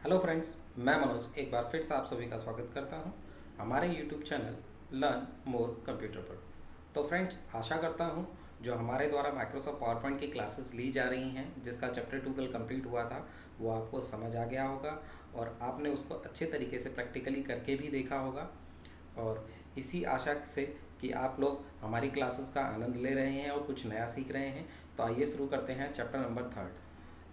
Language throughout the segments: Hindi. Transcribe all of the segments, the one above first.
हेलो फ्रेंड्स, मैं मनोज एक बार फिर से आप सभी का स्वागत करता हूं हमारे YouTube channel learn more computer पर। तो फ्रेंड्स, आशा करता हूं जो हमारे द्वारा माइक्रोसॉफ्ट पावर पॉइंट की क्लासेस ली जा रही हैं, जिसका चैप्टर 2 कल कंप्लीट हुआ था, वो आपको समझ आ गया होगा और आपने उसको अच्छे तरीके से प्रैक्टिकली करके भी देखा होगा। और इसी आशा से कि आप लोग हमारी क्लासेस का आनंद ले रहे हैं और कुछ नया सीख रहे हैं। तो आइए शुरू करते हैं चैप्टर नंबर 3।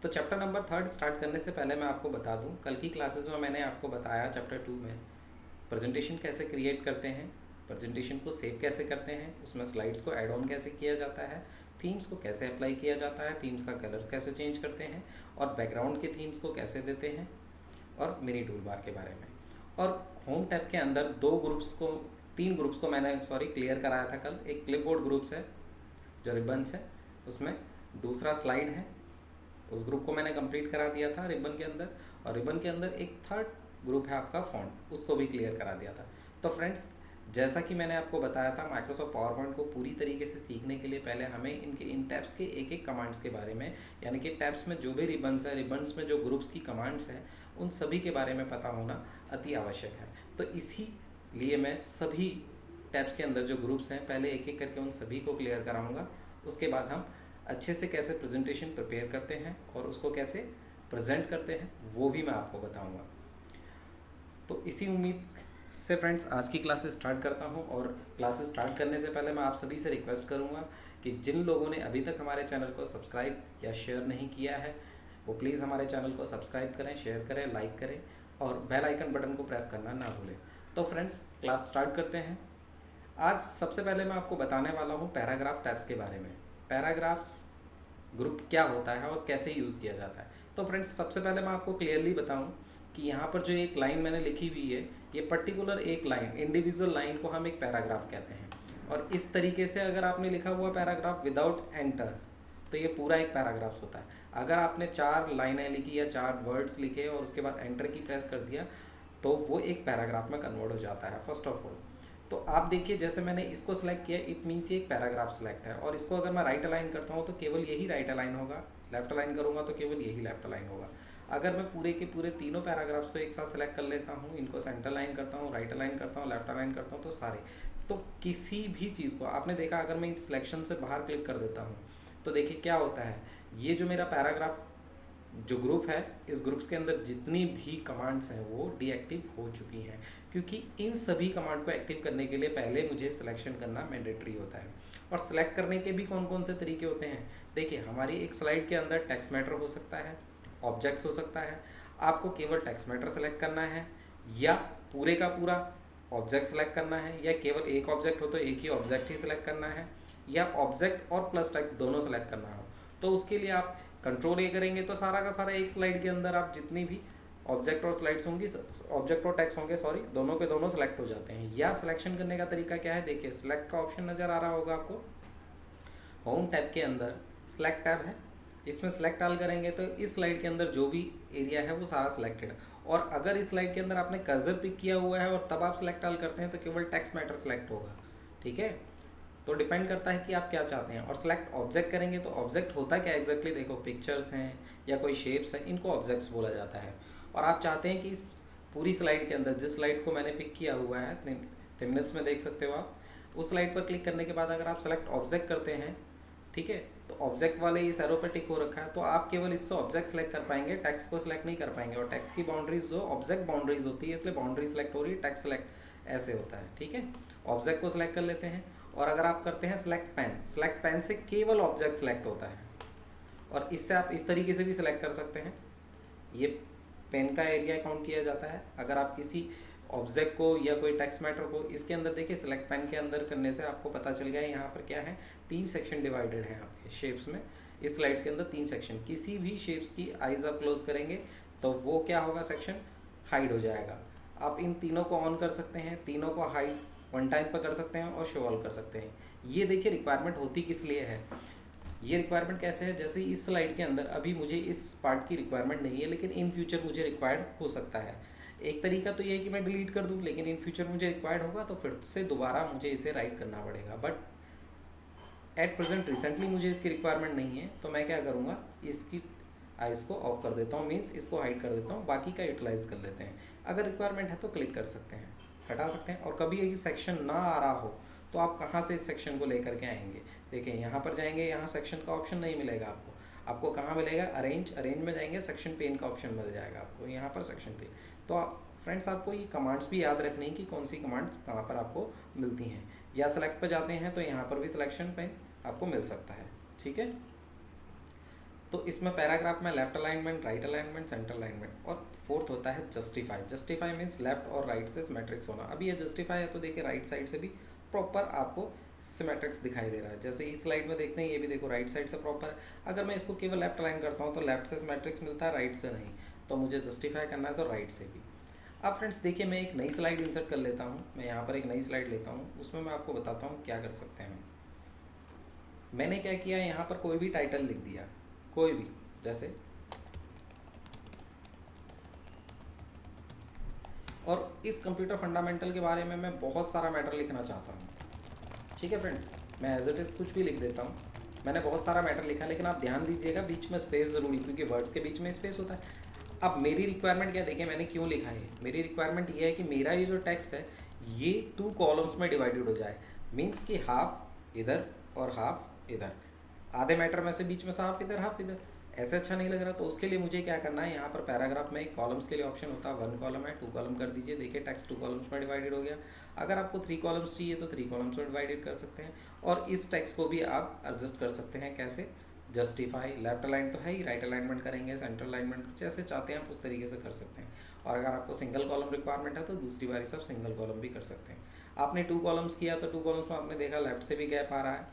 तो चैप्टर नंबर 3 स्टार्ट करने से पहले मैं आपको बता दूं, कल की क्लासेस में मैंने आपको बताया चैप्टर 2 में प्रेजेंटेशन कैसे क्रिएट करते हैं, प्रेजेंटेशन को सेव कैसे करते हैं, उसमें स्लाइड्स को ऐड ऑन कैसे किया जाता है, थीम्स को कैसे अप्लाई किया जाता है, थीम्स का कलर्स कैसे चेंज करते हैं और बैकग्राउंड के थीम्स को कैसे देते हैं, और मिनी टूल बार के बारे में। और होम टैब के अंदर तीन ग्रुप्स को मैंने क्लियर कराया था कल। एक क्लिपबोर्ड ग्रुप्स है जो रिबन्स है, उसमें दूसरा स्लाइड है, उस ग्रुप को मैंने कंप्लीट करा दिया था रिबन के अंदर। और रिबन के अंदर एक थर्ड ग्रुप है आपका फॉन्ट, उसको भी क्लियर करा दिया था। तो फ्रेंड्स, जैसा कि मैंने आपको बताया था, माइक्रोसॉफ्ट पावर पॉइंट को पूरी तरीके से सीखने के लिए पहले हमें इन टैब्स के एक एक कमांड्स के बारे में, यानी कि टैब्स में जो भी रिबन्स है, रिबन्स में जो ग्रुप्स की कमांड्स हैं, उन सभी के बारे में पता होना अति आवश्यक है। तो इसी लिए मैं सभी टैब्स के अंदर जो ग्रुप्स हैं, पहले एक एक करके उन सभी को क्लियर कराऊंगा। उसके बाद हम अच्छे से कैसे प्रेजेंटेशन प्रिपेयर करते हैं और उसको कैसे प्रेजेंट करते हैं, वो भी मैं आपको बताऊंगा। तो इसी उम्मीद से फ्रेंड्स, आज की क्लासेस स्टार्ट करता हूं। और क्लासेस स्टार्ट करने से पहले मैं आप सभी से रिक्वेस्ट करूंगा कि जिन लोगों ने अभी तक हमारे चैनल को सब्सक्राइब या शेयर नहीं किया है, वो प्लीज़ हमारे चैनल को सब्सक्राइब करें, शेयर करें, लाइक करें और बेल आइकन बटन को प्रेस करना ना भूलें। तो फ्रेंड्स, क्लास स्टार्ट करते हैं। आज सबसे पहले मैं आपको बताने वाला हूँ पैराग्राफ टैब्स के बारे में। पैराग्राफ्स ग्रुप क्या होता है और कैसे यूज़ किया जाता है। तो फ्रेंड्स, सबसे पहले मैं आपको क्लियरली बताऊं कि यहाँ पर जो एक लाइन मैंने लिखी हुई है, ये पर्टिकुलर एक लाइन, इंडिविजुअल लाइन को हम एक पैराग्राफ कहते हैं। और इस तरीके से अगर आपने लिखा हुआ पैराग्राफ विदाउट एंटर, तो ये पूरा एक पैराग्राफ होता है। अगर आपने 4 लाइनें लिखी या 4 वर्ड्स लिखे और उसके बाद एंटर की प्रेस कर दिया, तो वो एक पैराग्राफ में कन्वर्ट हो जाता है फर्स्ट ऑफ ऑल। तो आप देखिए, जैसे मैंने इसको सेलेक्ट किया, इट मीन्स ये एक पैराग्राफ सेलेक्ट है। और इसको अगर मैं राइट अलाइन करता हूँ तो केवल यही राइट अलाइन होगा, लेफ्ट अलाइन करूँगा तो केवल यही लेफ्ट अलाइन होगा। अगर मैं पूरे के पूरे तीनों पैराग्राफ्स को एक साथ सेलेक्ट कर लेता हूँ, इनको सेंटर लाइन करता हूँ, राइट अलाइन करता हूँ, लेफ्ट अलाइन करता हूँ, तो सारे, तो किसी भी चीज़ को आपने देखा, अगर मैं इस सिलेक्शन से बाहर क्लिक कर देता हूँ तो देखिए क्या होता है। ये जो मेरा पैराग्राफ जो ग्रुप है, इस ग्रुप्स के अंदर जितनी भी कमांड्स हैं वो डीएक्टिव हो चुकी हैं, क्योंकि इन सभी कमांड को एक्टिव करने के लिए पहले मुझे सिलेक्शन करना मैंडेटरी होता है। और सिलेक्ट करने के भी कौन कौन से तरीके होते हैं, देखिए, हमारी एक स्लाइड के अंदर टेक्स्ट मैटर हो सकता है, ऑब्जेक्ट्स हो सकता है। आपको केवल टेक्स्ट मैटर सेलेक्ट करना है, या पूरे का पूरा ऑब्जेक्ट सेलेक्ट करना है, या केवल एक ऑब्जेक्ट हो तो एक ही ऑब्जेक्ट ही सिलेक्ट करना है, या ऑब्जेक्ट और प्लस टेक्स्ट दोनों सेलेक्ट करना हो। तो उसके लिए आप कंट्रोल ए करेंगे तो सारा का सारा एक स्लाइड के अंदर आप जितनी भी ऑब्जेक्ट और स्लाइड्स होंगी, ऑब्जेक्ट और टेक्स्ट होंगे, दोनों के दोनों सेलेक्ट हो जाते हैं। या सिलेक्शन करने का तरीका क्या है, देखिए, सिलेक्ट का ऑप्शन नज़र आ रहा होगा आपको। होम टैब के अंदर सिलेक्ट टैब है, इसमें सिलेक्ट ऑल करेंगे तो इस स्लाइड के अंदर जो भी एरिया है वो सारा सिलेक्टेड है। और अगर इस स्लाइड के अंदर आपने कर्सर पिक किया हुआ है और तब आप सिलेक्ट ऑल करते हैं तो केवल टेक्स्ट मैटर सिलेक्ट होगा। ठीक है, तो डिपेंड करता है कि आप क्या चाहते हैं। और सेलेक्ट ऑब्जेक्ट करेंगे तो ऑब्जेक्ट होता क्या एग्जैक्टली, देखो, पिक्चर्स हैं या कोई शेप्स हैं, इनको ऑब्जेक्ट्स बोला जाता है। और आप चाहते हैं कि इस पूरी स्लाइड के अंदर, जिस स्लाइड को मैंने पिक किया हुआ है, थंबनेल्स में देख सकते हो आप, उस स्लाइड पर क्लिक करने के बाद अगर आप सेलेक्ट ऑब्जेक्ट करते हैं, ठीक है, तो ऑब्जेक्ट वाले इस एरो पर टिक हो रखा है, तो आप केवल इससे ऑब्जेक्ट सेलेक्ट कर पाएंगे, टेक्स्ट को सिलेक्ट नहीं कर पाएंगे। और टेक्स्ट की बाउंड्रीज जो ऑब्जेक्ट बाउंड्रीज होती है, इसलिए बाउंड्री सेलेक्ट हो रही है, टेक्स्ट सेलेक्ट ऐसे होता है। ठीक है, ऑब्जेक्ट को सिलेक्ट कर लेते हैं। और अगर आप करते हैं सेलेक्ट पेन से केवल ऑब्जेक्ट सेलेक्ट होता है। और इससे आप इस तरीके से भी सिलेक्ट कर सकते हैं, ये पेन का एरिया काउंट किया जाता है। अगर आप किसी ऑब्जेक्ट को या कोई टेक्स्ट मैटर को इसके अंदर, देखिए, सिलेक्ट पेन के अंदर करने से आपको पता चल गया है यहाँ पर क्या है, 3 सेक्शन डिवाइडेड हैं आपके शेप्स में। इस स्लाइड्स के अंदर 3 सेक्शन, किसी भी शेप्स की आइज आप क्लोज करेंगे तो वो क्या होगा, सेक्शन हाइड हो जाएगा। आप इन तीनों को ऑन कर सकते हैं, तीनों को हाइड वन टाइम पर कर सकते हैं और शो ऑल कर सकते हैं। ये देखिए रिक्वायरमेंट होती किस लिए है, ये रिक्वायरमेंट कैसे है, जैसे इस स्लाइड के अंदर अभी मुझे इस पार्ट की रिक्वायरमेंट नहीं है, लेकिन इन फ्यूचर मुझे रिक्वायर्ड हो सकता है। एक तरीका तो ये है कि मैं डिलीट कर दूं, लेकिन इन फ्यूचर मुझे रिक्वायर्ड होगा तो फिर से दोबारा मुझे इसे राइट करना पड़ेगा। बट एट प्रेजेंट रिसेंटली मुझे इसकी रिक्वायरमेंट नहीं है, तो मैं क्या करूँगा, इसकी इसको ऑफ कर देता हूँ, मीन्स इसको हाइड कर देता हूँ, बाकी का यूटिलाइज कर लेते हैं। अगर रिक्वायरमेंट है तो क्लिक कर सकते हैं, हटा सकते हैं। और कभी यही सेक्शन ना आ रहा हो तो आप कहाँ से इस सेक्शन को लेकर के आएंगे? देखिए यहाँ पर जाएंगे, यहाँ सेक्शन का ऑप्शन नहीं मिलेगा आपको। आपको कहाँ मिलेगा? अरेंज में जाएंगे, सेक्शन पेन का ऑप्शन मिल जाएगा आपको, यहाँ पर सेक्शन पेन। तो फ्रेंड्स आपको ये कमांड्स भी याद रखनी है कि कौन सी कमांड्स कहाँ पर आपको मिलती हैं। या सेलेक्ट पर जाते हैं तो यहाँ पर भी सिलेक्शन पेन आपको मिल सकता है, ठीक है। तो इसमें पैराग्राफ में left alignment, right alignment, centre alignment, और फोर्थ होता है जस्टिफाई। जस्टिफाई मीन्स लेफ्ट और राइट से सिमेट्रिक्स होना। अभी ये जस्टिफाई है तो देखिए राइट साइड से भी प्रॉपर आपको सिमेट्रिक्स दिखाई दे रहा है। जैसे इस स्लाइड में देखते हैं, ये भी देखो राइट साइड से प्रॉपर है। अगर मैं इसको केवल लेफ्ट अलाइन करता हूँ तो लेफ्ट से सिमेट्रिक्स मिलता है, राइट से नहीं। तो मुझे जस्टिफाई करना है तो राइट से भी। अब फ्रेंड्स देखिए, मैं एक नई स्लाइड इंसर्ट कर लेता हूँ। मैं यहाँ पर एक नई स्लाइड लेता हूँ, उसमें मैं आपको बताता हूँ क्या कर सकते हैं। मैंने क्या किया, यहाँ पर कोई भी टाइटल लिख दिया, कोई भी, जैसे, और इस कंप्यूटर फंडामेंटल के बारे में मैं बहुत सारा मैटर लिखना चाहता हूँ, ठीक है फ्रेंड्स। मैं एज इट इज़ कुछ भी लिख देता हूँ। मैंने बहुत सारा मैटर लिखा, लेकिन आप ध्यान दीजिएगा बीच में स्पेस ज़रूरी, क्योंकि वर्ड्स के बीच में स्पेस होता है। अब मेरी रिक्वायरमेंट क्या, देखिए मैंने क्यों लिखा है। मेरी रिक्वायरमेंट ये है कि मेरा ये जो टेक्स्ट है ये 2 कॉलम्स में डिवाइडेड हो जाए। मीन्स कि हाफ इधर और हाफ इधर, आधे मैटर में से बीच में से हाफ इधर हाफ इधर, ऐसे अच्छा नहीं लग रहा। तो उसके लिए मुझे क्या करना है, यहाँ पर पैराग्राफ में एक कॉलम्स के लिए ऑप्शन होता है, 1 कॉलम है, 2 कॉलम कर दीजिए। देखिए टेक्स्ट 2 कॉलम्स में डिवाइडेड हो गया। अगर आपको 3 कॉलम्स चाहिए तो 3 कॉलम्स में डिवाइडेड कर सकते हैं। और इस टेक्स्ट को भी आप एडजस्ट कर सकते हैं, कैसे? जस्टिफाई, लेफ्ट अलाइन तो है ही, राइट अलाइनमेंट करेंगे, सेंटर अलाइनमेंट, जैसे चाहते हैं आप उस तरीके से कर सकते हैं। और अगर आपको सिंगल कॉलम रिक्वायरमेंट है तो दूसरी बारी सब सिंगल कॉलम भी कर सकते हैं। आपने 2 कॉलम्स किया तो 2 कॉलम्स में आपने देखा लेफ्ट से भी गैप आ रहा है,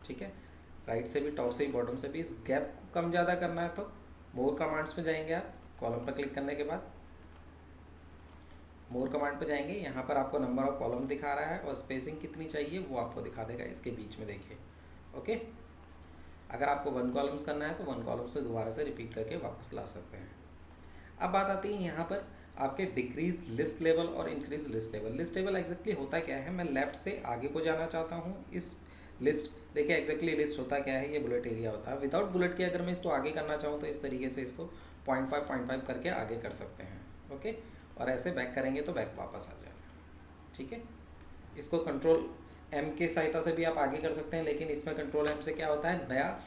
ठीक है, राइट से भी, टॉप से भी, बॉटम से भी। इस गैप को कम ज़्यादा करना है तो मोर कमांड्स में जाएंगे आप, कॉलम पर क्लिक करने के बाद मोर कमांड पर जाएंगे। यहाँ पर आपको नंबर ऑफ कॉलम दिखा रहा है और स्पेसिंग कितनी चाहिए वो आपको दिखा देगा इसके बीच में, देखिए, ओके। अगर आपको 1 कॉलम्स करना है तो 1 कॉलम से दोबारा से रिपीट करके वापस ला सकते हैं। अब बात आती है यहाँ पर आपके डिक्रीज लिस्ट लेवल और increase list level. List level exactly होता क्या है, मैं लेफ्ट से आगे को जाना चाहता हूँ। इस लिस्ट, देखिए एग्जैक्टली लिस्ट होता क्या है, ये बुलेट एरिया होता है। विदाउट बुलेट के अगर मैं इसको आगे करना चाहूँ तो इस तरीके से इसको 0.5 करके आगे कर सकते हैं, ओके। और ऐसे बैक करेंगे तो बैक वापस आ जाएगा, ठीक है। इसको कंट्रोल M के सहायता से भी आप आगे कर सकते हैं, लेकिन इसमें कंट्रोल M से क्या होता है, नया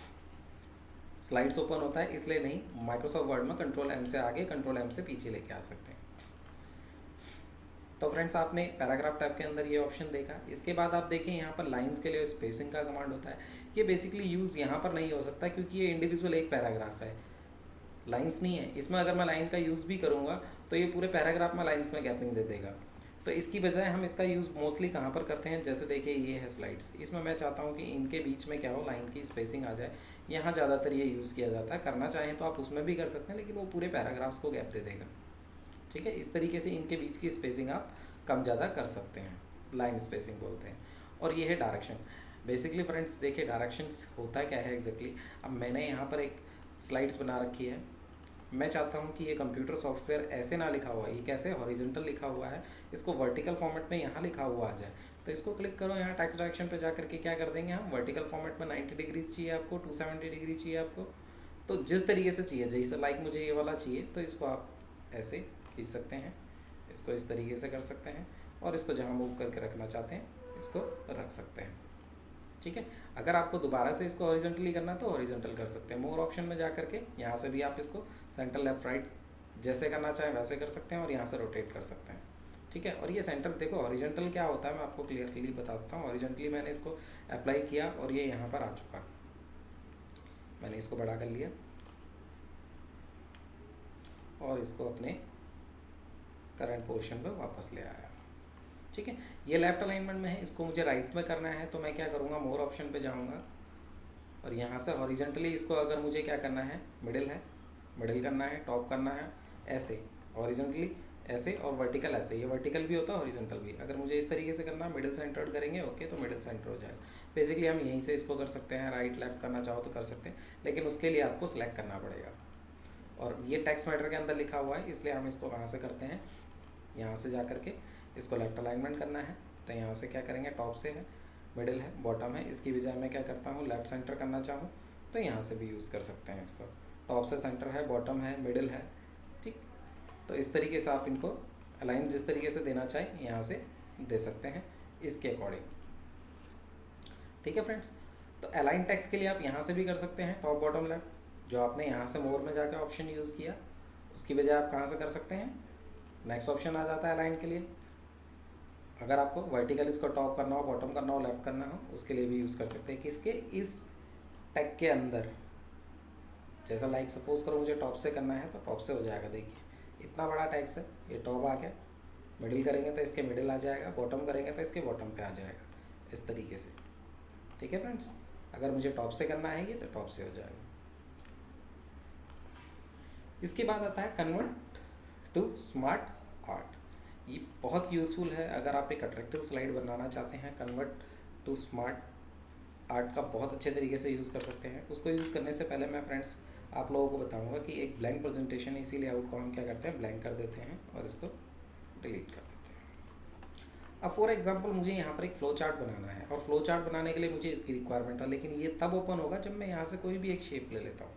स्लाइड्स ओपन होता है, इसलिए नहीं। माइक्रोसॉफ्ट वर्ड में कंट्रोल M से आगे, कंट्रोल M से पीछे लेके आ सकते हैं। तो फ्रेंड्स आपने पैराग्राफ टैब के अंदर ये ऑप्शन देखा। इसके बाद आप देखें यहाँ पर लाइंस के लिए स्पेसिंग का कमांड होता है। ये बेसिकली यूज़ यहाँ पर नहीं हो सकता क्योंकि ये इंडिविजुअल एक पैराग्राफ है, लाइंस नहीं है। इसमें अगर मैं लाइन का यूज़ भी करूँगा तो ये पूरे पैराग्राफ में लाइंस में गैपिंग दे देगा। तो इसकी बजाय हम इसका यूज़ मोस्टली कहाँ पर करते हैं, जैसे देखिए ये है स्लाइड्स, इसमें मैं चाहता हूँ कि इनके बीच में क्या हो, लाइन की स्पेसिंग आ जाए। यहाँ ज़्यादातर ये यूज़ किया जाता है। करना चाहें तो आप उसमें भी कर सकते हैं, लेकिन वो पूरे पैराग्राफ्स को गैप दे देगा, ठीक है। इस तरीके से इनके बीच की स्पेसिंग आप कम ज़्यादा कर सकते हैं, लाइन स्पेसिंग बोलते हैं। और ये है डायरेक्शन। बेसिकली फ्रेंड्स देखिए डायरेक्शन होता क्या है एग्जैक्टली। अब मैंने यहाँ पर एक स्लाइड्स बना रखी है। मैं चाहता हूँ कि ये कंप्यूटर सॉफ्टवेयर ऐसे ना लिखा हुआ है, ये कैसे हॉरिजॉन्टल लिखा हुआ है, इसको वर्टिकल फॉर्मेट में यहाँ लिखा हुआ आ जाए। तो इसको क्लिक करो, यहाँ टेक्स्ट डायरेक्शन पे जा करके क्या कर देंगे हम, वर्टिकल फॉर्मेट में 90 डिग्री चाहिए आपको, 270 डिग्री चाहिए आपको। तो जिस तरीके से चाहिए, जैसे लाइक मुझे ये वाला चाहिए तो इसको आप ऐसे खींच सकते हैं, इसको इस तरीके से कर सकते हैं, और इसको जहाँ मूव करके रखना चाहते हैं इसको रख सकते हैं, ठीक है। अगर आपको दोबारा से इसको हॉरिजॉन्टली करना है तो हॉरिजॉन्टल कर सकते हैं। मोर ऑप्शन में जा करके यहाँ से भी आप इसको सेंटर लेफ्ट राइट जैसे करना चाहें वैसे कर सकते हैं, और यहाँ से रोटेट कर सकते हैं, ठीक है। और ये सेंटर देखो, हॉरिजॉन्टल क्या होता है मैं आपको क्लियरली बताता हूँ। हॉरिजॉन्टली मैंने इसको अप्लाई किया और ये यहाँ पर आ चुका, मैंने इसको बड़ा कर लिया और इसको अपने करंट पोर्शन पर वापस ले आया, ठीक है। ये लेफ्ट अलाइनमेंट में है, इसको मुझे राइट में करना है तो मैं क्या करूँगा, मोर ऑप्शन पे जाऊँगा और यहाँ से हॉरिजॉन्टली इसको अगर मुझे क्या करना है, मिडिल है, मिडिल करना है, टॉप करना है, ऐसे हॉरिजॉन्टली ऐसे, और वर्टिकल ऐसे। ये वर्टिकल भी होता है हॉरिजॉन्टल भी। अगर मुझे इस तरीके से करना है, मिडिल सेंटर्ड करेंगे, ओके, तो मिडिल सेंटर हो जाएगा। बेसिकली हम यहीं से इसको कर सकते हैं, राइट लेफ्ट करना चाहो तो कर सकते हैं, लेकिन उसके लिए आपको सेलेक्ट करना पड़ेगा। और ये टेक्स्ट मैटर के अंदर लिखा हुआ है, इसलिए हम इसको कहाँ से करते हैं, यहाँ से जा करके इसको लेफ्ट अलाइनमेंट करना है तो यहाँ से क्या करेंगे, टॉप से है, मिडिल है, बॉटम है। इसकी बजाय मैं क्या करता हूँ, लेफ्ट सेंटर करना चाहूँ तो यहाँ से भी यूज़ कर सकते हैं इसको, टॉप से सेंटर है, बॉटम है, मिडिल है, ठीक। तो इस तरीके से आप इनको अलाइन जिस तरीके से देना चाहें यहाँ से दे सकते हैं इसके अकॉर्डिंग, ठीक है फ्रेंड्स। तो अलाइन टेक्स्ट के लिए आप यहाँ से भी कर सकते हैं, टॉप बॉटम लेफ्ट। जो आपने यहाँ से मोर में जाकर ऑप्शन यूज़ किया उसकी बजाय आप कहाँ से कर सकते हैं, नेक्स्ट ऑप्शन आ जाता है अलाइन के लिए। अगर आपको वर्टिकल इसको टॉप करना हो, बॉटम करना हो, लेफ्ट करना हो, उसके लिए भी यूज़ कर सकते हैं। किसके, इस टैग के अंदर। जैसा लाइक सपोज करो मुझे टॉप से करना है तो टॉप से हो जाएगा। देखिए इतना बड़ा टैक्स है, ये टॉप आ गया, मिडिल करेंगे तो इसके मिडिल आ जाएगा, बॉटम करेंगे तो इसके बॉटम पे आ जाएगा, इस तरीके से, ठीक है फ्रेंड्स। अगर मुझे टॉप से करना है ये तो टॉप से हो जाएगा। इसके बाद आता है कन्वर्ट टू स्मार्ट आर्ट। ये बहुत यूज़फुल है अगर आप एक अट्रैक्टिव स्लाइड बनाना चाहते हैं। कन्वर्ट टू स्मार्ट आर्ट का बहुत अच्छे तरीके से यूज़ कर सकते हैं। उसको यूज़ करने से पहले मैं फ्रेंड्स आप लोगों को बताऊंगा कि एक ब्लैंक प्रेजेंटेशन है, इसी लेआउट को हम क्या करते हैं, ब्लैंक कर देते हैं और इसको डिलीट कर देते हैं। अब फॉर एग्जांपल मुझे यहाँ पर एक फ्लो चार्ट बनाना है और फ्लो चार्ट बनाने के लिए मुझे इसकी रिक्वायरमेंट है, लेकिन ये तब ओपन होगा जब मैं यहाँ से कोई भी एक शेप ले लेता हूँ।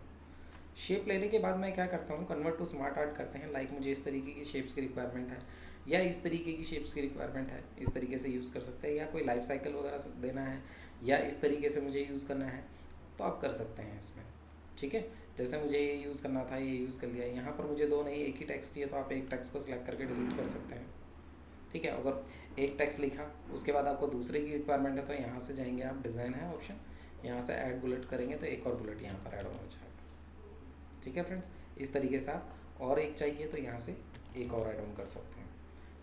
शेप लेने के बाद मैं क्या करता हूँ, कन्वर्ट टू स्मार्ट आर्ट करते हैं। लाइक मुझे इस तरीके की शेप्स की रिक्वायरमेंट है या इस तरीके की शेप्स की रिक्वायरमेंट है, इस तरीके से यूज़ कर सकते हैं। या कोई लाइफ साइकिल वगैरह देना है या इस तरीके से मुझे यूज़ करना है तो आप कर सकते हैं इसमें, ठीक है। जैसे मुझे ये यूज़ करना था, ये यूज़ कर लिया। यहाँ पर मुझे दो नहीं एक ही टेक्स्ट चाहिए तो आप एक टेक्स्ट को सिलेक्ट करके डिलीट कर सकते हैं, ठीक है। अगर एक टेक्स्ट लिखा उसके बाद आपको दूसरे की रिक्वायरमेंट है तो यहाँ से जाएंगे आप, डिज़ाइन है ऑप्शन, यहाँ से ऐड बुलेट करेंगे तो एक और बुलेट यहाँ पर ऐड हो जाएगा, ठीक है फ्रेंड्स। इस तरीके से आप और एक चाहिए तो यहाँ से एक और ऐड ऑन कर सकते हैं।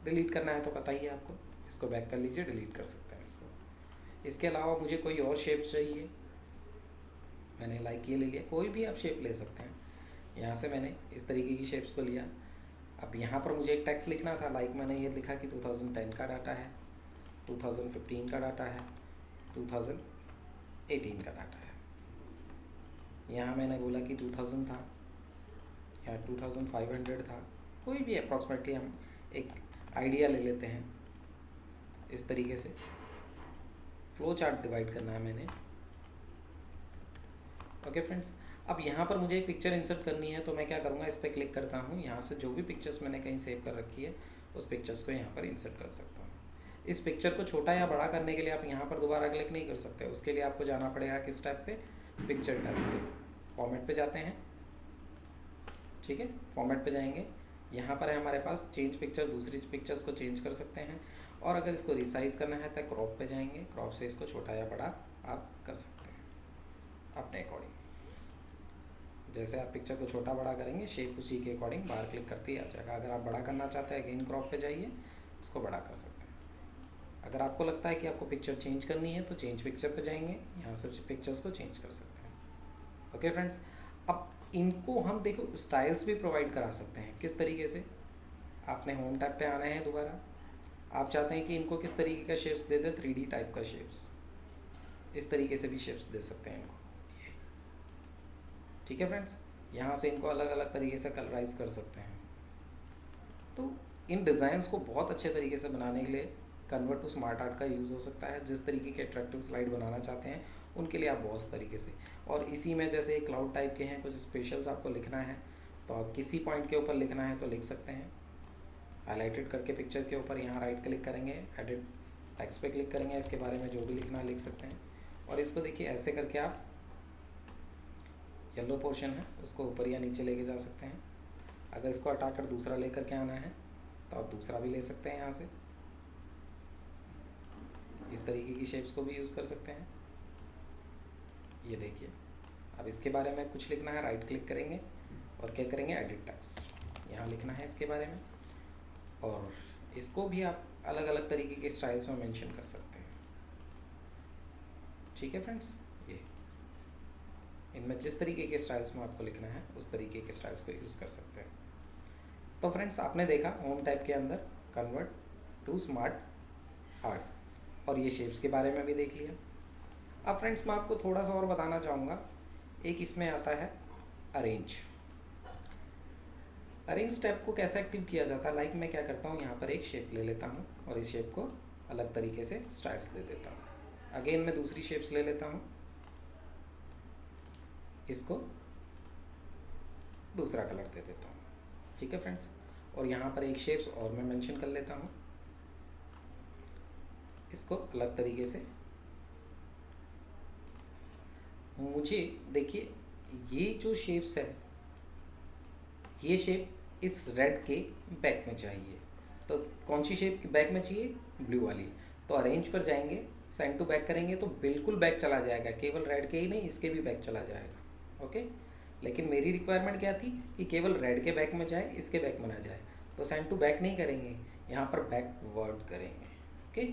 डिलीट करना है तो पता ही है आपको, इसको बैक कर लीजिए, डिलीट कर सकते हैं इसको। इसके अलावा मुझे कोई और शेप चाहिए, मैंने लाइक ये ले लिया, कोई भी आप शेप ले सकते हैं। यहाँ से मैंने इस तरीके की शेप्स को लिया। अब यहाँ पर मुझे एक टेक्स्ट लिखना था, लाइक मैंने ये लिखा कि 2010 का डाटा है, 2015 का डाटा है, 2018 का डाटा है। यहाँ मैंने बोला कि 2000 था या 2500 था, कोई भी अप्रॉक्सीमेटली हम एक आइडिया ले लेते हैं। इस तरीके से फ्लो चार्ट डिवाइड करना है मैंने, ओके फ्रेंड्स। अब यहाँ पर मुझे एक पिक्चर इंसर्ट करनी है तो मैं क्या करूँगा, इस पर क्लिक करता हूँ। यहाँ से जो भी पिक्चर्स मैंने कहीं सेव कर रखी है उस पिक्चर्स को यहाँ पर इंसर्ट कर सकता हूँ। इस पिक्चर को छोटा या बड़ा करने के लिए आप यहाँ पर दोबारा क्लिक नहीं कर सकते, उसके लिए आपको जाना पड़ेगा किस टैब पे, पिक्चर टैब पे, फॉर्मेट पे जाते हैं, ठीक है। फॉर्मेट पे जाएंगे, यहाँ पर है हमारे पास चेंज पिक्चर, दूसरी पिक्चर्स को चेंज कर सकते हैं। और अगर इसको रिसाइज करना है तो क्रॉप पे जाएंगे, क्रॉप से इसको छोटा या बड़ा आप कर सकते हैं अपने अकॉर्डिंग। जैसे आप पिक्चर को छोटा बड़ा करेंगे शेप उसी के अकॉर्डिंग बाहर क्लिक करते ही आ जाएगा। अगर आप बड़ा करना चाहते हैं अगेन क्रॉप पे जाइए, इसको बड़ा कर सकते हैं। अगर आपको लगता है कि आपको पिक्चर चेंज करनी है तो चेंज पिक्चर पे जाएंगे, यहाँ से पिक्चर्स को चेंज कर सकते हैं, ओके फ्रेंड्स। अब इनको हम देखो स्टाइल्स भी प्रोवाइड करा सकते हैं। किस तरीके से, आपने होम टैब पे आना है दोबारा, आप चाहते हैं कि इनको किस तरीके का शेप्स दे दें, 3D टाइप का शेप्स, इस तरीके से भी शेप्स दे सकते हैं इनको, ठीक है फ्रेंड्स। यहाँ से इनको अलग अलग तरीके से कलराइज कर सकते हैं। तो इन डिज़ाइंस को बहुत अच्छे तरीके से बनाने के लिए कन्वर्ट टू स्मार्ट आर्ट का यूज़ हो सकता है। जिस तरीके के अट्रैक्टिव स्लाइड बनाना चाहते हैं उनके लिए आप बहुत तरीके से, और इसी में जैसे एक क्लाउड टाइप के हैं, कुछ स्पेशल्स आपको लिखना है तो आप किसी पॉइंट के ऊपर लिखना है तो लिख सकते हैं। हाईलाइटेड करके पिक्चर के ऊपर यहाँ राइट क्लिक करेंगे, एडिट टेक्स्ट पे क्लिक करेंगे, इसके बारे में जो भी लिखना है लिख सकते हैं। और इसको देखिए ऐसे करके आप येलो पोर्शन है उसको ऊपर या नीचे लेके जा सकते हैं। अगर इसको हटाकर दूसरा लेकर के आना है तो आप दूसरा भी ले सकते हैं। यहाँ से इस तरीके की शेप्स को भी यूज़ कर सकते हैं। ये देखिए, अब इसके बारे में कुछ लिखना है, राइट क्लिक करेंगे और क्या करेंगे, एडिट टेक्स्ट, यहाँ लिखना है इसके बारे में। और इसको भी आप अलग अलग तरीके के स्टाइल्स में मेंशन कर सकते हैं, ठीक है फ्रेंड्स। ये इनमें जिस तरीके के स्टाइल्स में आपको लिखना है उस तरीके के स्टाइल्स को यूज़ कर सकते हैं। तो फ्रेंड्स आपने देखा होम टाइप के अंदर कन्वर्ट टू स्मार्ट आर्ट, और ये शेप्स के बारे में भी देख लिया। अब फ्रेंड्स मैं आपको थोड़ा सा और बताना चाहूँगा। एक इसमें आता है अरेंज। अरेंज टैब को कैसे एक्टिव किया जाता है, लाइक मैं क्या करता हूँ, यहाँ पर एक शेप ले लेता हूँ और इस शेप को अलग तरीके से स्टाइल्स दे देता हूँ। अगेन मैं दूसरी शेप्स ले लेता हूँ, इसको दूसरा कलर दे देता हूँ। ठीक है फ्रेंड्स, और यहाँ पर एक शेप्स और मैं मेंशन कर लेता हूँ, इसको अलग तरीके से। मुझे देखिए ये जो शेप्स है, ये शेप इस रेड के बैक में चाहिए। तो कौन सी शेप बैक में चाहिए? ब्लू वाली। तो अरेंज पर जाएंगे, सेंड टू बैक करेंगे तो बिल्कुल बैक चला जाएगा, केवल रेड के ही नहीं इसके भी बैक चला जाएगा। ओके, लेकिन मेरी रिक्वायरमेंट क्या थी कि केवल रेड के बैक में जाए, इसके बैक में ना जाए। तो सेंड टू बैक नहीं करेंगे, यहाँ पर बैकवर्ड करेंगे। ओके,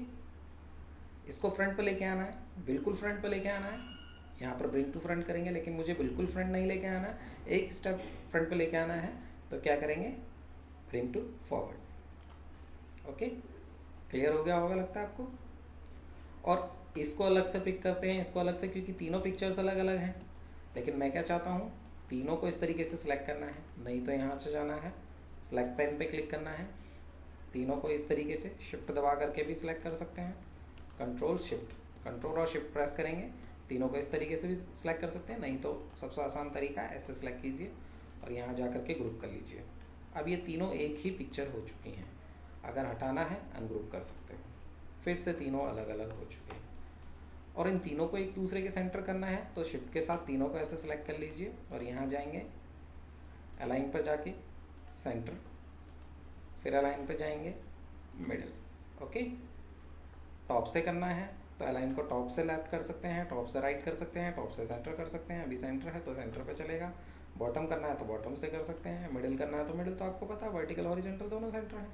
इसको फ्रंट पर लेके आना है, बिल्कुल फ्रंट पर लेके आना है। यहाँ पर ब्रिंग टू फ्रंट करेंगे, लेकिन मुझे बिल्कुल फ्रंट नहीं लेके आना, एक स्टेप फ्रंट पे लेके आना है। तो क्या करेंगे? Bring to forward. Okay, clear हो गया होगा लगता है आपको। और इसको अलग से पिक करते हैं, इसको अलग से, क्योंकि तीनों पिक्चर्स अलग अलग हैं। लेकिन मैं क्या चाहता हूँ, तीनों को इस तरीके से सिलेक्ट करना है। नहीं तो यहाँ से जाना है, सिलेक्ट पेन पे क्लिक करना है, तीनों को इस तरीके से शिफ्ट दबा करके भी सिलेक्ट कर सकते हैं। कंट्रोल शिफ्ट, कंट्रोल और शिफ्ट प्रेस करेंगे, तीनों को इस तरीके से भी सिलेक्ट कर सकते हैं। नहीं तो सबसे आसान तरीका है ऐसे सिलेक्ट कीजिए और यहाँ जा करके ग्रुप कर लीजिए। अब ये तीनों एक ही पिक्चर हो चुकी हैं। अगर हटाना है अनग्रुप कर सकते हो। फिर से तीनों अलग अलग हो चुके हैं और इन तीनों को एक दूसरे के सेंटर करना है। तो शिफ्ट के साथ तीनों को ऐसे सिलेक्ट कर लीजिए और यहाँ जाएंगे, अलाइन पर जाके सेंटर, फिर अलाइन पर जाएंगे मिडिल। ओके, टॉप से करना है तो अलाइन को टॉप से लेफ्ट कर सकते हैं, टॉप से राइट कर सकते हैं, टॉप से सेंटर कर सकते हैं। अभी सेंटर है तो सेंटर पे चलेगा। बॉटम करना है तो बॉटम से कर सकते हैं, मिडिल करना है तो मिडिल। तो आपको पता है वर्टिकल हॉरिजॉन्टल दोनों सेंटर हैं।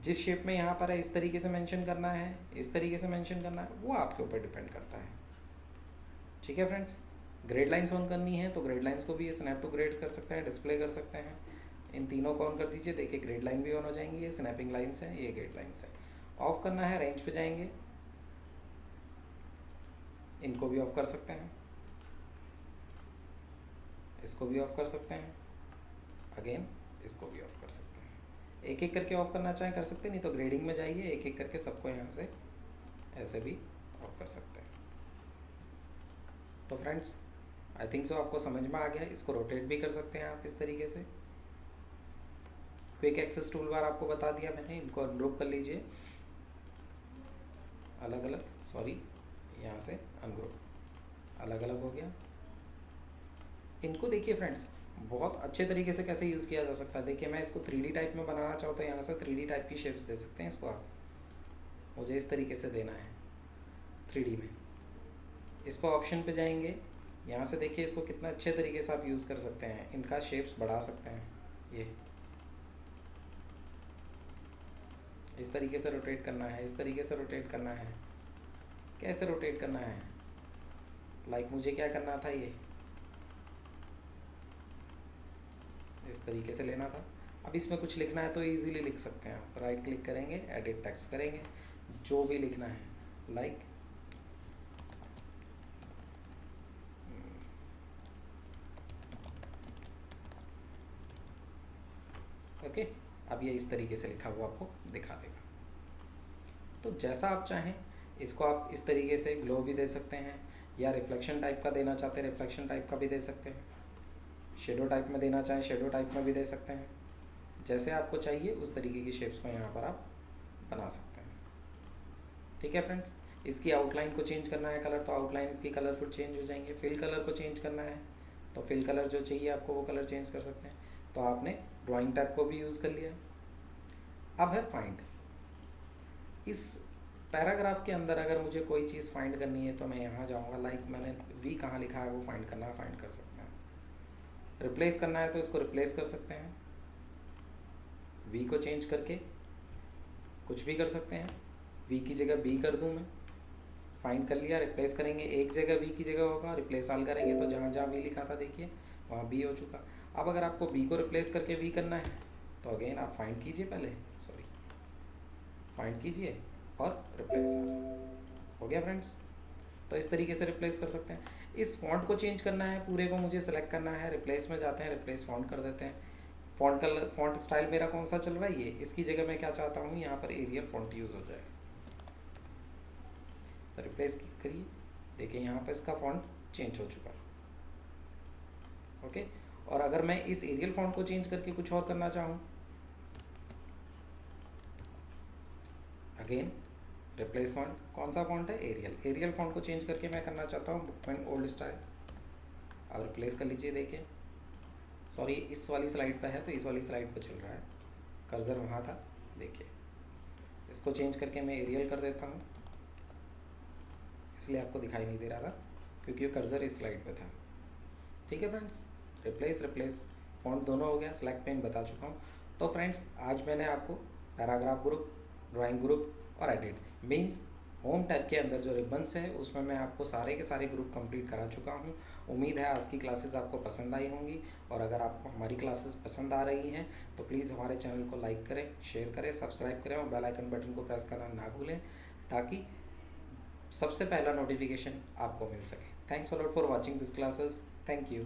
जिस शेप में यहाँ पर है इस तरीके से मेंशन करना है, इस तरीके से मेंशन करना है, वो आपके ऊपर डिपेंड करता है। ठीक है फ्रेंड्स, ग्रेड लाइन्स ऑन करनी है तो ग्रेड लाइन्स को भी ये स्नैप टू ग्रेड्स कर सकते हैं, डिस्प्ले कर सकते हैं। इन तीनों को ऑन कर दीजिए, देखिए ग्रेड लाइन भी ऑन हो जाएंगी। ये स्नैपिंग लाइन्स हैं, ये ग्रेड लाइन्स हैं। ऑफ करना है, रेंज पे जाएंगे, इनको भी ऑफ कर सकते हैं, इसको भी ऑफ कर सकते हैं, अगेन इसको भी ऑफ कर सकते हैं। एक एक करके ऑफ करना चाहें कर सकते हैं, नहीं तो ग्रेडिंग में जाइए, एक एक करके सबको यहाँ से ऐसे भी ऑफ कर सकते हैं। तो फ्रेंड्स आई थिंक सो आपको समझ में आ गया। इसको रोटेट भी कर सकते हैं आप इस तरीके से। क्विक एक्सेस टूल बार आपको बता दिया मैंने, इनको अनग्रुप कर लीजिए अलग अलग, सॉरी यहाँ से अनग्रुप, अलग अलग हो गया। इनको देखिए फ्रेंड्स बहुत अच्छे तरीके से कैसे यूज़ किया जा सकता है। देखिए मैं इसको 3D टाइप में बनाना चाहूँ तो यहाँ से 3D टाइप की शेप्स दे सकते हैं इसको आप। मुझे इस तरीके से देना है 3D में, इसको ऑप्शन पे जाएंगे, यहाँ से देखिए इसको कितना अच्छे तरीके से आप यूज़ कर सकते हैं। इनका शेप्स बढ़ा सकते हैं, ये इस तरीके से रोटेट करना है, इस तरीके से रोटेट करना है। कैसे रोटेट करना है, लाइक मुझे क्या करना था, ये इस तरीके से लेना था। अब इसमें कुछ लिखना है तो इजीली लिख सकते हैं आप। राइट क्लिक करेंगे, एडिट टेक्स्ट करेंगे, जो भी लिखना है, लाइक ओके। अब ये इस तरीके से लिखा हुआ आपको दिखा देगा। तो जैसा आप चाहें इसको आप इस तरीके से ग्लो भी दे सकते हैं, या रिफ्लेक्शन टाइप का देना चाहते हैं रिफ्लेक्शन टाइप का भी दे सकते हैं, शेडो टाइप में देना चाहें शेडो टाइप में भी दे सकते हैं। जैसे आपको चाहिए उस तरीके की शेप्स को यहाँ पर आप बना सकते हैं। ठीक है फ्रेंड्स, इसकी आउटलाइन को चेंज करना है कलर, तो आउटलाइन इसकी कलरफुल चेंज हो जाएंगे। फिल कलर को चेंज करना है तो फिल कलर जो चाहिए आपको वो कलर चेंज कर सकते हैं। तो आपने ड्राइंग टैब को भी यूज़ कर लिया। अब है फाइंड। इस पैराग्राफ के अंदर अगर मुझे कोई चीज़ फाइंड करनी है तो मैं यहाँ जाऊँगा, लाइक मैंने वी कहाँ लिखा है वो फाइंड करना है, फाइंड कर सकते हैं। रिप्लेस करना है तो इसको रिप्लेस कर सकते हैं, वी को चेंज करके कुछ भी कर सकते हैं। वी की जगह बी कर दूँ मैं, फाइंड कर लिया। रिप्लेस करेंगे, एक जगह वी की जगह होगा, रिप्लेस ऑल करेंगे तो जहाँ जहाँ वी लिखा था देखिए वहाँ बी हो चुका। अब अगर आपको बी को रिप्लेस करके वी करना है तो अगेन आप फाइंड कीजिए, पहले सॉरी फाइंड कीजिए और रिप्लेस हो गया फ्रेंड्स। तो इस तरीके से रिप्लेस कर सकते हैं। इस फॉन्ट को चेंज करना है, पूरे को मुझे सेलेक्ट करना है, रिप्लेस में जाते हैं, रिप्लेस फॉन्ट कर देते हैं। फॉन्ट कलर, फॉन्ट स्टाइल मेरा कौन सा चल रहा है, ये, इसकी जगह मैं क्या चाहता हूँ यहाँ पर एरियल फॉन्ट यूज़ हो जाए। तो रिप्लेस करिए, देखिए यहाँ पर इसका फॉन्ट चेंज हो चुका। ओके, और अगर मैं इस एरियल फॉन्ट को चेंज करके कुछ और करना चाहूँ, अगेन रिप्लेस फॉन्ट, कौन सा फॉन्ट है, एरियल, एरियल फॉन्ट को चेंज करके मैं करना चाहता हूँ बुकमेंट ओल्ड स्टाइल्स। अब रिप्लेस कर लीजिए, देखिए सॉरी इस वाली स्लाइड पे है तो इस वाली स्लाइड पे चल रहा है, कर्सर वहाँ था, देखिए इसको चेंज करके मैं एरियल कर देता हूँ, इसलिए आपको दिखाई नहीं दे रहा था क्योंकि ये कर्सर इस स्लाइड पे था। ठीक है फ्रेंड्स, रिप्लेस फॉन्ट दोनों हो गया, सेलेक्ट पेन बता चुका हूँ। तो फ्रेंड्स आज मैंने आपको पैराग्राफ ग्रुप, ड्राइंग ग्रुप और एडिट मीन्स होम टैब के अंदर जो रिबन्स है उसमें मैं आपको सारे के सारे ग्रुप कंप्लीट करा चुका हूँ। उम्मीद है आज की क्लासेस आपको पसंद आई होंगी, और अगर आपको हमारी क्लासेस पसंद आ रही हैं तो प्लीज़ हमारे चैनल को लाइक करें, शेयर करें, सब्सक्राइब करें और बेल आइकन बटन को प्रेस करना ना भूलें ताकि सबसे पहला नोटिफिकेशन आपको मिल सके। Thanks a lot for watching this classes. Thank you.